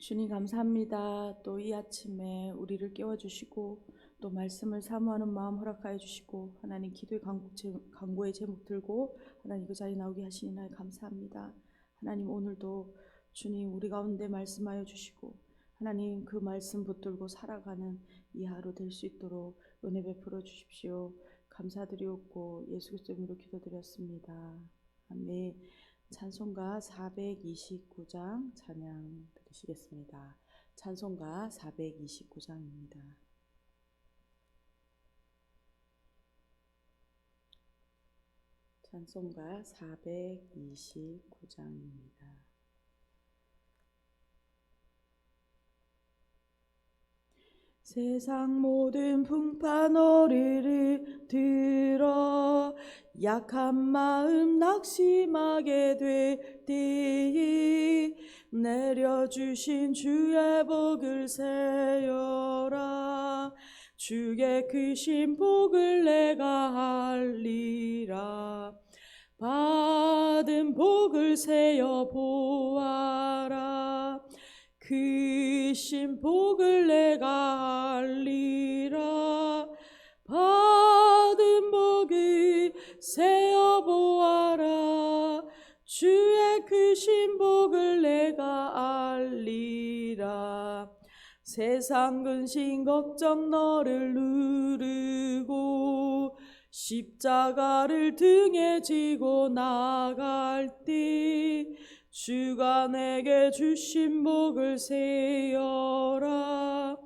주님 감사합니다. 또 이 아침에 우리를 깨워주시고 또 말씀을 사모하는 마음 허락하여 주시고 하나님 기도의 간구의 제목 들고 하나님 그 자리에 나오게 하시니 날 감사합니다. 하나님 오늘도 주님 우리 가운데 말씀하여 주시고 하나님 그 말씀 붙들고 살아가는 이 하루 될 수 있도록 은혜 베풀어 주십시오. 감사드리옵고 예수 그리스도 이름으로 기도드렸습니다. 아멘. 찬송가 429장 찬양 드리시겠습니다. 찬송가 429장입니다. 찬송가 429장입니다. 세상 모든 풍파 노래를 들어 약한 마음 낙심하게 될 때에 내려주신 주의 복을 세어라. 주의 크신 복을 내가 알리라. 받은 복을 세어 보아라. 크신 복을 내가 알리라. 받은 복을 세어 보아라. 주의 크신 복을 내가 알리라. 세상 근심 걱정 너를 누르고 십자가를 등에 지고 나갈 때 주가 내게 주신 복을 세어라.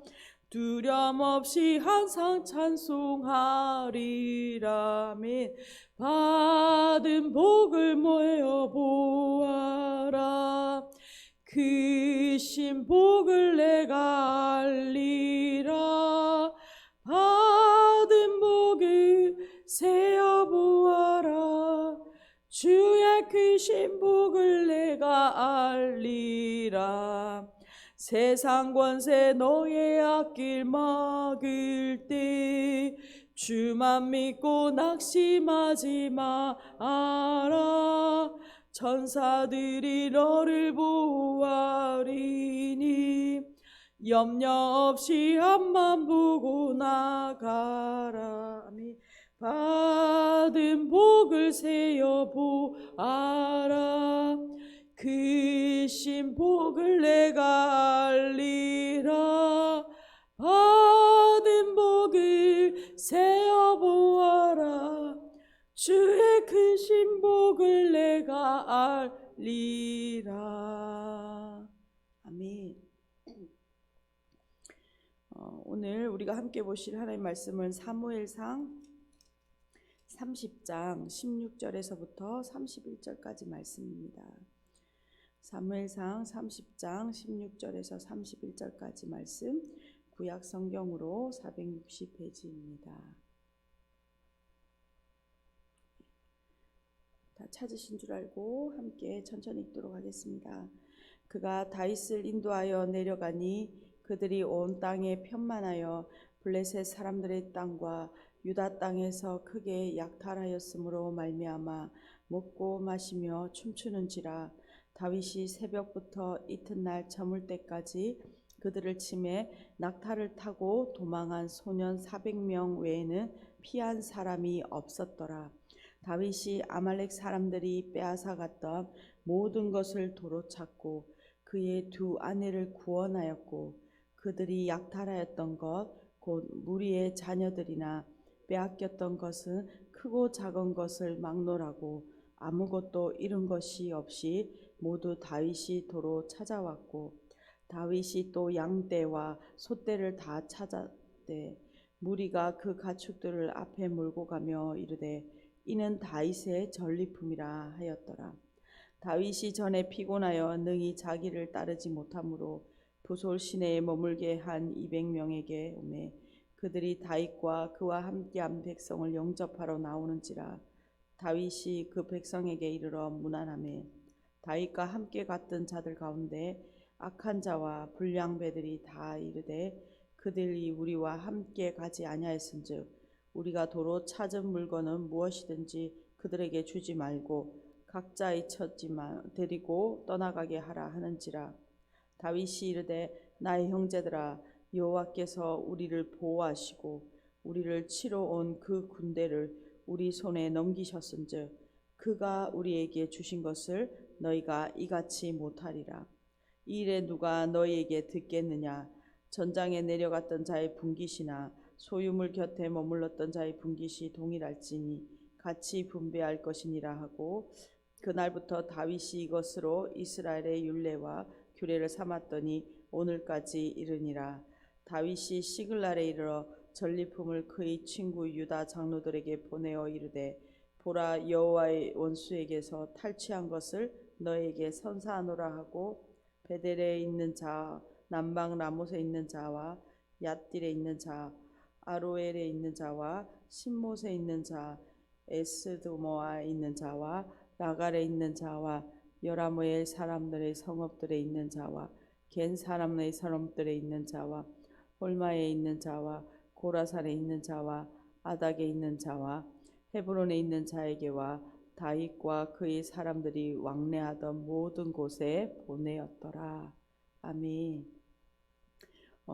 두려움 없이 항상 찬송하리라. 아멘. 받은 복을 모여 보아라. 크신 복을 내가 알리라. 받은 복을 세어 보아라. 주의 크신 복을 내가 알리라. 세상 권세 너의 앞길 막을 때 주만 믿고 낙심하지 마라. 천사들이 너를 보호하리니 염려 없이 앞만 보고 나가라. 아멘. 받은 복을 세어 보아라. 크신 복을 내가 알리라. 받은 복을 세어 보아라. 주의 크신 복을 내가 알리라. 아멘. 오늘 우리가 함께 보실 하나님의 말씀은 사무엘상 30장 16절에서부터 31절까지 말씀입니다. 사무엘상 30장 16절에서 31절까지 말씀, 구약 성경으로 460페이지입니다. 다 찾으신 줄 알고 함께 천천히 읽도록 하겠습니다. 그가 다윗을 인도하여 내려가니 그들이 온 땅에 편만하여 블레셋 사람들의 땅과 유다 땅에서 크게 약탈하였으므로 말미암아 먹고 마시며 춤추는지라. 다윗이 새벽부터 이튿날 저물 때까지 그들을 치매 낙타를 타고 도망한 소년 400명 외에는 피한 사람이 없었더라. 다윗이 아말렉 사람들이 빼앗아갔던 모든 것을 도로 찾고 그의 두 아내를 구원하였고 그들이 약탈하였던 것 곧 무리의 자녀들이나 빼앗겼던 것은 크고 작은 것을 막론하고 아무것도 잃은 것이 없이 모두 다윗이 도로 찾아왔고 다윗이 또 양떼와 소떼를 다 찾았되 무리가 그 가축들을 앞에 몰고 가며 이르되 이는 다윗의 전리품이라 하였더라. 다윗이 전에 피곤하여 능히 자기를 따르지 못하므로 부솔 시내에 머물게 한 200명에게 오매 그들이 다윗과 그와 함께한 백성을 영접하러 나오는지라. 다윗이 그 백성에게 이르러 문안하매 다윗과 함께 갔던 자들 가운데 악한 자와 불량배들이 다 이르되 그들이 우리와 함께 가지 아니하였은즉 우리가 도로 찾은 물건은 무엇이든지 그들에게 주지 말고 각자의 처지만 데리고 떠나가게 하라 하는지라. 다윗이 이르되 나의 형제들아 여호와께서 우리를 보호하시고 우리를 치러 온 그 군대를 우리 손에 넘기셨은즉 그가 우리에게 주신 것을 너희가 이같이 못하리라. 이 일에 누가 너희에게 듣겠느냐? 전장에 내려갔던 자의 분깃이나 소유물 곁에 머물렀던 자의 분깃이 동일할지니 같이 분배할 것이니라 하고 그날부터 다윗이 이것으로 이스라엘의 율례와 규례를 삼았더니 오늘까지 이르니라. 다윗이 시글날에 이르러 전리품을 그의 친구 유다 장로들에게 보내어 이르되 보라 여호와의 원수에게서 탈취한 것을 너에게 선사하노라 하고 베델에 있는 자 남방 라못에 있는 자와 얏딜에 있는 자 아로엘에 있는 자와 신못에 있는 자 에스드모아에 있는 자와 라갈에 있는 자와 여라무엘 사람들의 성읍들에 있는 자와 겐 사람의 성읍들에 있는 자와 홀마에 있는 자와 고라산에 있는 자와 아닥에 있는 자와 헤브론에 있는 자에게와 다윗과 그의 사람들이 왕래하던 모든 곳에 보내었더라. 아멘.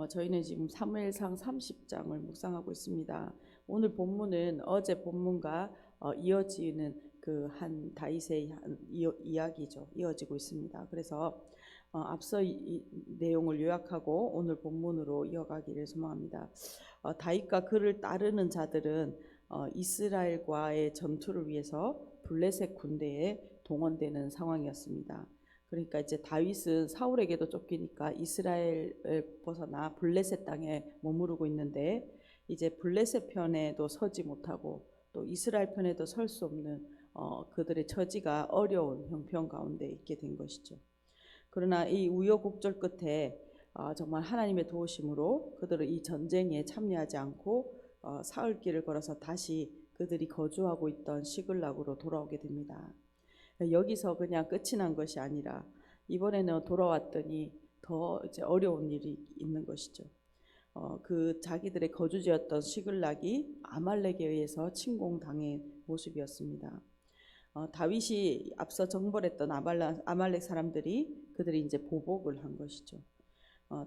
저희는 지금 사무엘상 30장을 묵상하고 있습니다. 오늘 본문은 어제 본문과 이어지는 그 한 다윗의 이야기죠. 이어지고 있습니다. 그래서 앞서 이 내용을 요약하고 오늘 본문으로 이어가기를 소망합니다. 다윗과 그를 따르는 자들은 이스라엘과의 전투를 위해서 블레셋 군대에 동원되는 상황이었습니다. 그러니까 이제 다윗은 사울에게도 쫓기니까 이스라엘을 벗어나 블레셋 땅에 머무르고 있는데 이제 블레셋 편에도 서지 못하고 또 이스라엘 편에도 설 수 없는 그들의 처지가 어려운 형편 가운데 있게 된 것이죠. 그러나 이 우여곡절 끝에 정말 하나님의 도우심으로 그들은 이 전쟁에 참여하지 않고 사흘길을 걸어서 다시 그들이 거주하고 있던 시글락으로 돌아오게 됩니다. 여기서 그냥 끝이 난 것이 아니라 이번에는 돌아왔더니 더 이제 어려운 일이 있는 것이죠. 그 자기들의 거주지였던 시글락이 아말렉에 의해서 침공당의 모습이었습니다. 다윗이 앞서 정벌했던 아말렉 사람들이 그들이 이제 보복을 한 것이죠.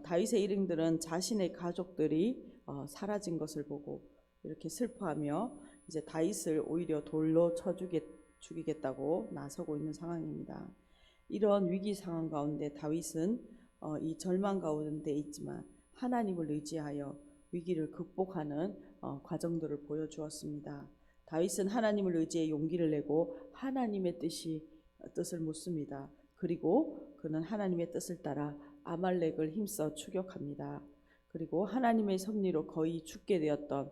다윗의 일행들은 자신의 가족들이 사라진 것을 보고 이렇게 슬퍼하며 이제 다윗을 오히려 돌로 쳐 죽이겠다고 나서고 있는 상황입니다. 이런 위기 상황 가운데 다윗은 이 절망 가운데 있지만 하나님을 의지하여 위기를 극복하는 과정들을 보여주었습니다. 다윗은 하나님을 의지해 용기를 내고 하나님의 뜻을 묻습니다. 그리고 그는 하나님의 뜻을 따라 아말렉을 힘써 추격합니다. 그리고 하나님의 섭리로 거의 죽게 되었던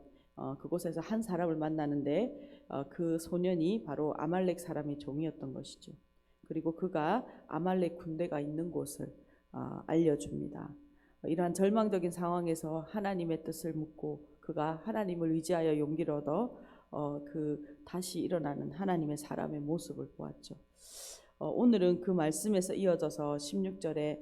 그곳에서 한 사람을 만나는데 그 소년이 바로 아말렉 사람의 종이었던 것이죠. 그리고 그가 아말렉 군대가 있는 곳을 알려줍니다. 이러한 절망적인 상황에서 하나님의 뜻을 묻고 그가 하나님을 의지하여 용기를 얻어 다시 일어나는 하나님의 사람의 모습을 보았죠. 오늘은 그 말씀에서 이어져서 16절에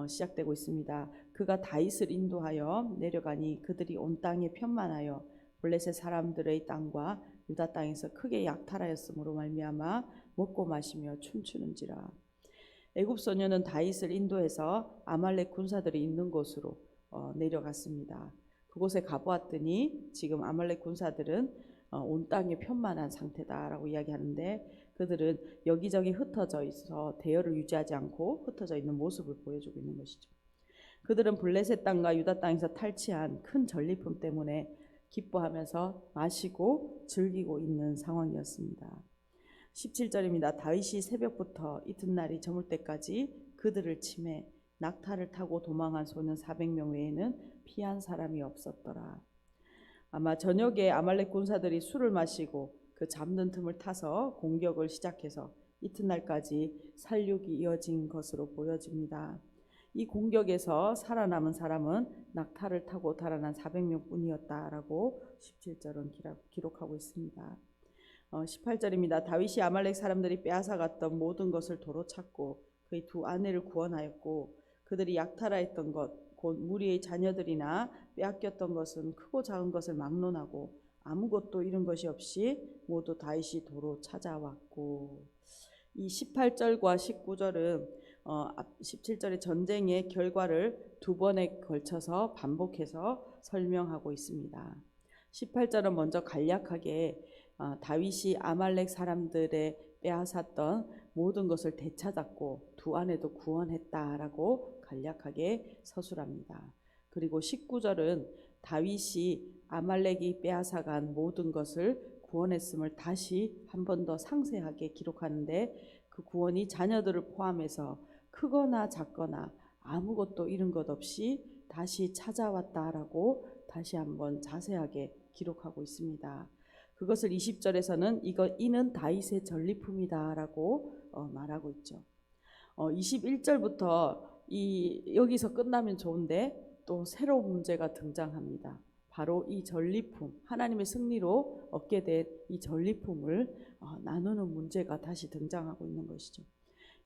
시작되고 있습니다. 그가 다윗을 인도하여 내려가니 그들이 온 땅에 편만하여 블레셋 사람들의 땅과 유다 땅에서 크게 약탈하였으므로 말미암아 먹고 마시며 춤추는지라. 애굽 소년은 다윗을 인도해서 아말렉 군사들이 있는 곳으로 내려갔습니다. 그곳에 가보았더니 지금 아말렉 군사들은 온 땅에 편만한 상태다라고 이야기하는데 그들은 여기저기 흩어져 있어 대열을 유지하지 않고 흩어져 있는 모습을 보여주고 있는 것이죠. 그들은 블레셋 땅과 유다 땅에서 탈취한 큰 전리품 때문에 기뻐하면서 마시고 즐기고 있는 상황이었습니다. 17절입니다. 다윗이 새벽부터 이튿날이 저물 때까지 그들을 치매 낙타를 타고 도망한 소년 400명 외에는 피한 사람이 없었더라. 아마 저녁에 아말렉 군사들이 술을 마시고 그 잠든 틈을 타서 공격을 시작해서 이튿날까지 살육이 이어진 것으로 보여집니다. 이 공격에서 살아남은 사람은 낙타를 타고 달아난 400명 뿐이었다라고 17절은 기록하고 있습니다. 18절입니다. 다윗이 아말렉 사람들이 빼앗아갔던 모든 것을 도로 찾고 그의 두 아내를 구원하였고 그들이 약탈하였던 것 곧 무리의 자녀들이나 빼앗겼던 것은 크고 작은 것을 막론하고 아무것도 잃은 것이 없이 모두 다윗이 도로 찾아왔고 이 18절과 19절은 17절의 전쟁의 결과를 두 번에 걸쳐서 반복해서 설명하고 있습니다. 18절은 먼저 간략하게 다윗이 아말렉 사람들의 빼앗았던 모든 것을 되찾았고 두 아내도 구원했다라고 간략하게 서술합니다. 그리고 19절은 다윗이 아말렉이 빼앗아간 모든 것을 구원했음을 다시 한 번 더 상세하게 기록하는데 그 구원이 자녀들을 포함해서 크거나 작거나 아무것도 잃은 것 없이 다시 찾아왔다라고 다시 한번 자세하게 기록하고 있습니다. 그것을 20절에서는 이는 다윗의 전리품이다라고 말하고 있죠. 21절부터 여기서 끝나면 좋은데 또 새로운 문제가 등장합니다. 바로 이 전리품, 하나님의 승리로 얻게 된 이 전리품을 나누는 문제가 다시 등장하고 있는 것이죠.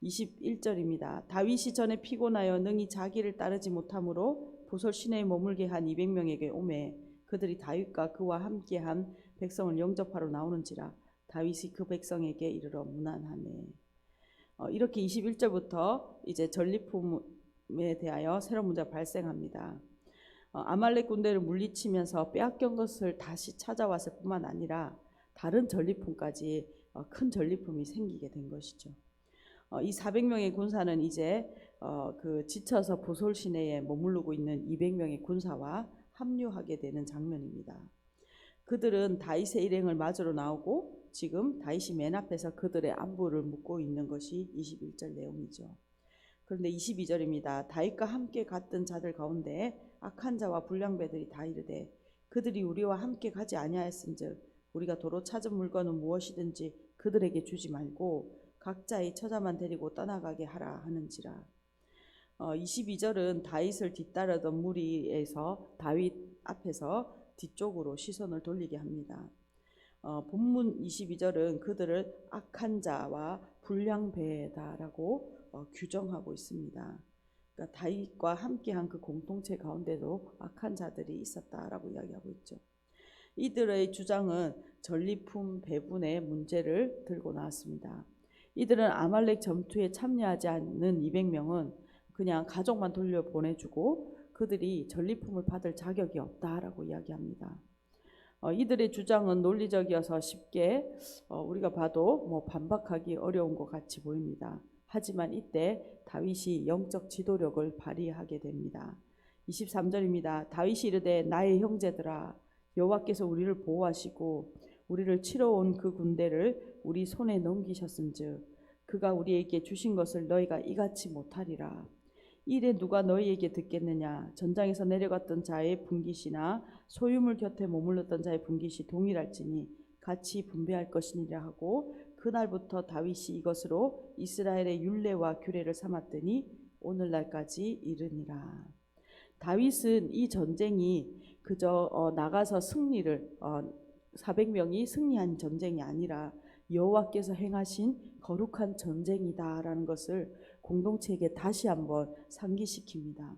21절입니다. 다윗이 전에 피곤하여 능히 자기를 따르지 못하므로 보솔 시내에 머물게 한 200명에게 오매 그들이 다윗과 그와 함께한 백성을 영접하러 나오는지라 다윗이 그 백성에게 이르러 문안하매. 이렇게 21절부터 이제 전리품에 대하여 새로운 문제가 발생합니다. 아말렉 군대를 물리치면서 빼앗긴 것을 다시 찾아왔을 뿐만 아니라 다른 전리품까지 큰 전리품이 생기게 된 것이죠. 이 400명의 군사는 이제 지쳐서 보솔 시내에 머무르고 있는 200명의 군사와 합류하게 되는 장면입니다. 그들은 다윗의 일행을 맞으러 나오고 지금 다윗이 맨 앞에서 그들의 안부를 묻고 있는 것이 21절 내용이죠. 그런데 22절입니다. 다윗과 함께 갔던 자들 가운데 악한 자와 불량배들이 다 이르되 그들이 우리와 함께 가지 아니하였은즉 우리가 도로 찾은 물건은 무엇이든지 그들에게 주지 말고 각자의 처자만 데리고 떠나가게 하라 하는지라. 22절은 다윗을 뒤따르던 무리에서 다윗 앞에서 뒤쪽으로 시선을 돌리게 합니다. 본문 22절은 그들을 악한 자와 불량배다라고 규정하고 있습니다. 그러니까 다윗과 함께한 그 공동체 가운데도 악한 자들이 있었다라고 이야기하고 있죠. 이들의 주장은 전리품 배분의 문제를 들고 나왔습니다. 이들은 아말렉 전투에 참여하지 않는 200명은 그냥 가족만 돌려보내주고 그들이 전리품을 받을 자격이 없다라고 이야기합니다. 이들의 주장은 논리적이어서 쉽게 우리가 봐도 반박하기 어려운 것 같이 보입니다. 하지만 이때 다윗이 영적 지도력을 발휘하게 됩니다. 23절입니다. 다윗이 이르되 나의 형제들아 여호와께서 우리를 보호하시고 우리를 치러 온 그 군대를 우리 손에 넘기셨은즉 그가 우리에게 주신 것을 너희가 이같이 못하리라. 이래 누가 너희에게 듣겠느냐. 전장에서 내려갔던 자의 분깃이나 소유물 곁에 머물렀던 자의 분깃이 동일할지니 같이 분배할 것이니라 하고 그날부터 다윗이 이것으로 이스라엘의 율례와 규례를 삼았더니 오늘날까지 이르니라. 다윗은 이 전쟁이 그저 나가서 승리를 400명이 승리한 전쟁이 아니라 여호와께서 행하신 거룩한 전쟁이다라는 것을 공동체에게 다시 한번 상기시킵니다.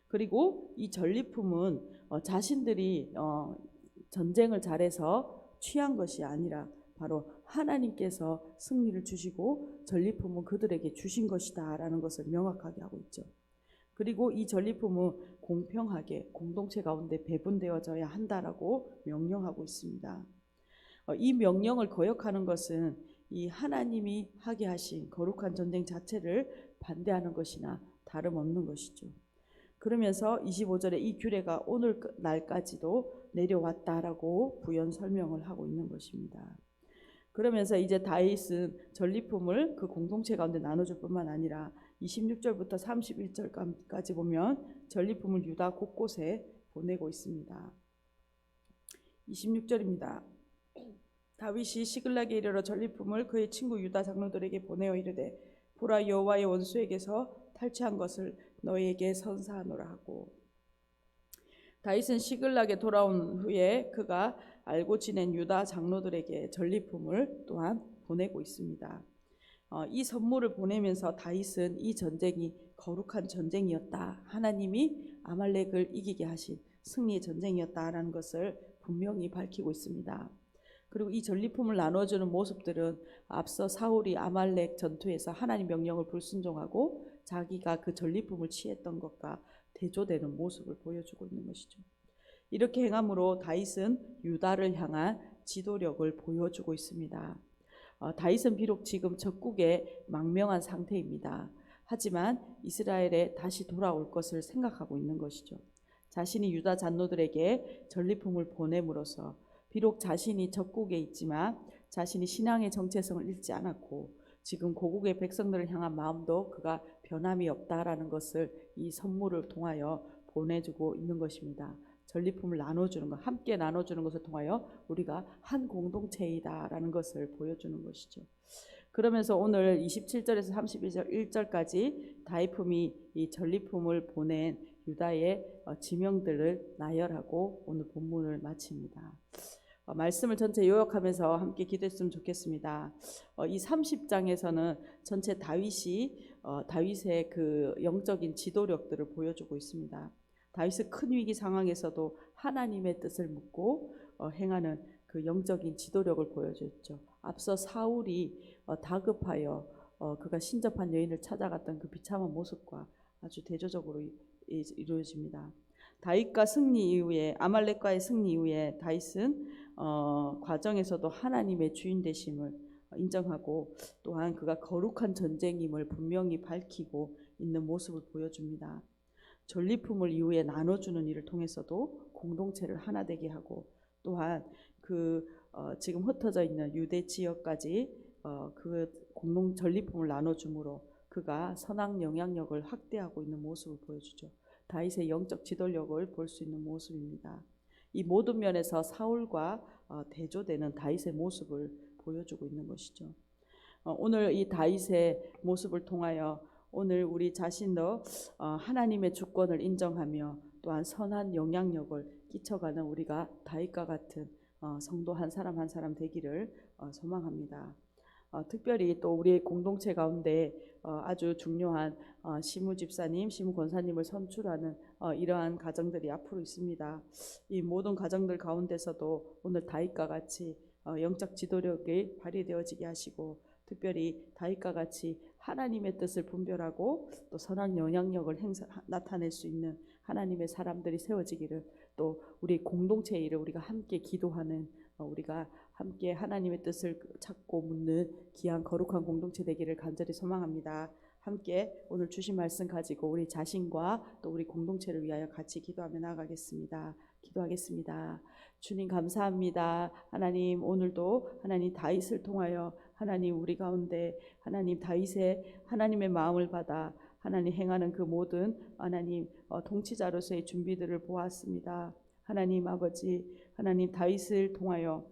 그리고 이 전리품은 자신들이 전쟁을 잘해서 취한 것이 아니라 바로 하나님께서 승리를 주시고 전리품은 그들에게 주신 것이다 라는 것을 명확하게 하고 있죠. 그리고 이 전리품은 공평하게 공동체 가운데 배분되어져야 한다라고 명령하고 있습니다. 이 명령을 거역하는 것은 이 하나님이 하게 하신 거룩한 전쟁 자체를 반대하는 것이나 다름없는 것이죠. 그러면서 25절에 이 규례가 오늘 날까지도 내려왔다라고 부연 설명을 하고 있는 것입니다. 그러면서 이제 다윗은 전리품을 그 공동체 가운데 나눠줄 뿐만 아니라 26절부터 31절까지 보면 전리품을 유다 곳곳에 보내고 있습니다. 26절입니다. 다윗이 시글락에 이르러 전리품을 그의 친구 유다 장로들에게 보내어 이르되 보라 여호와의 원수에게서 탈취한 것을 너희에게 선사하노라 하고. 다윗은 시글락에 돌아온 후에 그가 알고 지낸 유다 장로들에게 전리품을 또한 보내고 있습니다. 이 선물을 보내면서 다윗은 이 전쟁이 거룩한 전쟁이었다, 하나님이 아말렉을 이기게 하신 승리의 전쟁이었다라는 것을 분명히 밝히고 있습니다. 그리고 이 전리품을 나눠주는 모습들은 앞서 사울이 아말렉 전투에서 하나님 명령을 불순종하고 자기가 그 전리품을 취했던 것과 대조되는 모습을 보여주고 있는 것이죠. 이렇게 행함으로 다윗은 유다를 향한 지도력을 보여주고 있습니다. 다윗은 비록 지금 적국에 망명한 상태입니다. 하지만 이스라엘에 다시 돌아올 것을 생각하고 있는 것이죠. 자신이 유다 장로들에게 전리품을 보냄으로써 비록 자신이 적국에 있지만 자신이 신앙의 정체성을 잃지 않았고 지금 고국의 백성들을 향한 마음도 그가 변함이 없다라는 것을 이 선물을 통하여 보내주고 있는 것입니다. 전리품을 나눠주는 것, 함께 나눠주는 것을 통하여 우리가 한 공동체이다라는 것을 보여주는 것이죠. 그러면서 오늘 27절에서 31절까지 다윗품이 이 전리품을 보낸 유다의 지명들을 나열하고 오늘 본문을 마칩니다. 말씀을 전체 요약하면서 함께 기도했으면 좋겠습니다. 이 30장에서는 전체 다윗의 그 영적인 지도력들을 보여주고 있습니다. 다윗은 큰 위기 상황에서도 하나님의 뜻을 묻고 행하는 그 영적인 지도력을 보여줬죠. 앞서 사울이 다급하여 그가 신접한 여인을 찾아갔던 그 비참한 모습과 아주 대조적으로 이루어집니다. 다윗과 승리 이후에 아말렉과의 승리 이후에 다윗은 과정에서도 하나님의 주인 되심을 인정하고 또한 그가 거룩한 전쟁임을 분명히 밝히고 있는 모습을 보여줍니다. 전리품을 이후에 나눠주는 일을 통해서도 공동체를 하나 되게 하고 또한 지금 흩어져 있는 유대 지역까지 그 전리품을 나눠줌으로 그가 선악 영향력을 확대하고 있는 모습을 보여주죠. 다윗의 영적 지도력을 볼 수 있는 모습입니다. 이 모든 면에서 사울과 대조되는 다윗의 모습을 보여주고 있는 것이죠. 오늘 이 다윗의 모습을 통하여 오늘 우리 자신도 하나님의 주권을 인정하며 또한 선한 영향력을 끼쳐가는 우리가 다윗과 같은 성도 한 사람 한 사람 되기를 소망합니다. 특별히 또 우리 공동체 가운데 아주 중요한 시무 집사님, 시무 권사님을 선출하는 이러한 가정들이 앞으로 있습니다. 이 모든 가정들 가운데서도 오늘 다윗과 같이 영적 지도력이 발휘되어지게 하시고 특별히 다윗과 같이 하나님의 뜻을 분별하고 또 선한 영향력을 나타낼 수 있는 하나님의 사람들이 세워지기를 또 우리 공동체의 일을 우리가 함께 기도하는 우리가 함께 하나님의 뜻을 찾고 묻는 귀한 거룩한 공동체 되기를 간절히 소망합니다. 함께 오늘 주신 말씀 가지고 우리 자신과 또 우리 공동체를 위하여 같이 기도하며 나아가겠습니다. 기도하겠습니다. 주님 감사합니다. 하나님 오늘도 하나님 다윗을 통하여 하나님 우리 가운데 하나님 다윗의 하나님의 마음을 받아 하나님 행하는 그 모든 하나님 통치자로서의 준비들을 보았습니다. 하나님 아버지 하나님 다윗을 통하여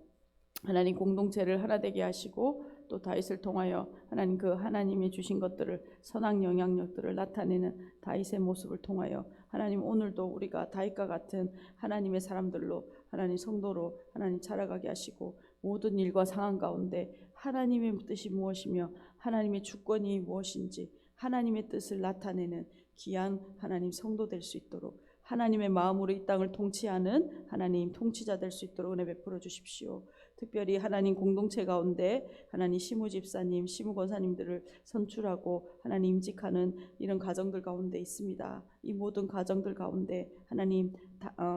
하나님 공동체를 하나 되게 하시고 또 다윗을 통하여 하나님 그 하나님이 주신 것들을 선악 영향력들을 나타내는 다윗의 모습을 통하여 하나님 오늘도 우리가 다윗과 같은 하나님의 사람들로 하나님 성도로 하나님 자라가게 하시고 모든 일과 상황 가운데 하나님의 뜻이 무엇이며 하나님의 주권이 무엇인지 하나님의 뜻을 나타내는 귀한 하나님 성도 될 수 있도록 하나님의 마음으로 이 땅을 통치하는 하나님 통치자 될 수 있도록 은혜 베풀어 주십시오. 특별히 하나님 공동체 가운데 하나님 시무 집사님, 시무 권사님들을 선출하고 하나님 임직하는 이런 가정들 가운데 있습니다. 이 모든 가정들 가운데 하나님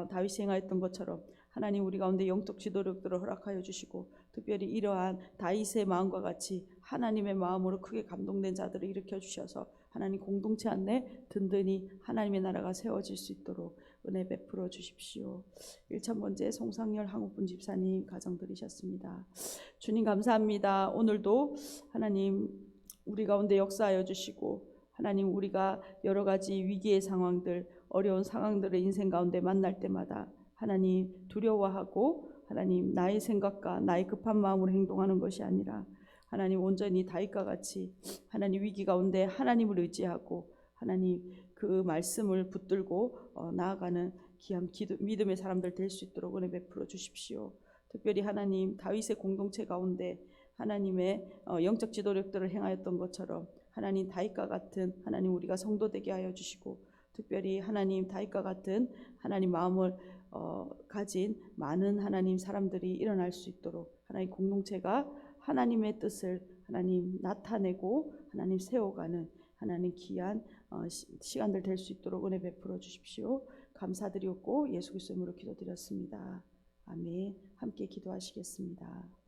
다윗이 행하였던 것처럼 하나님 우리 가운데 영적 지도력들을 허락하여 주시고 특별히 이러한 다윗의 마음과 같이 하나님의 마음으로 크게 감동된 자들을 일으켜 주셔서 하나님 공동체 안에 든든히 하나님의 나라가 세워질 수 있도록 은혜 베풀어 주십시오. 1,000번째 송상열 한국분 집사님 가정들이셨습니다. 주님 감사합니다. 오늘도 하나님 우리 가운데 역사하여 주시고 하나님 우리가 여러 가지 위기의 상황들 어려운 상황들을 인생 가운데 만날 때마다 하나님 두려워하고 하나님 나의 생각과 나의 급한 마음으로 행동하는 것이 아니라 하나님 온전히 다윗과 같이 하나님 위기 가운데 하나님을 의지하고 하나님 그 말씀을 붙들고 나아가는 귀한 믿음의 사람들 될 수 있도록 은혜 베풀어 주십시오. 특별히 하나님 다윗의 공동체 가운데 하나님의 영적 지도력들을 행하였던 것처럼 하나님 다윗과 같은 하나님 우리가 성도 되게 하여 주시고 특별히 하나님 다윗과 같은 하나님 마음을 가진 많은 하나님 사람들이 일어날 수 있도록 하나님 공동체가 하나님의 뜻을 하나님 나타내고 하나님 세워가는 하나님 귀한 시간들 될 수 있도록 은혜 베풀어 주십시오. 감사드리고 예수 그리스도 이름으로 기도드렸습니다. 아멘. 함께 기도하시겠습니다.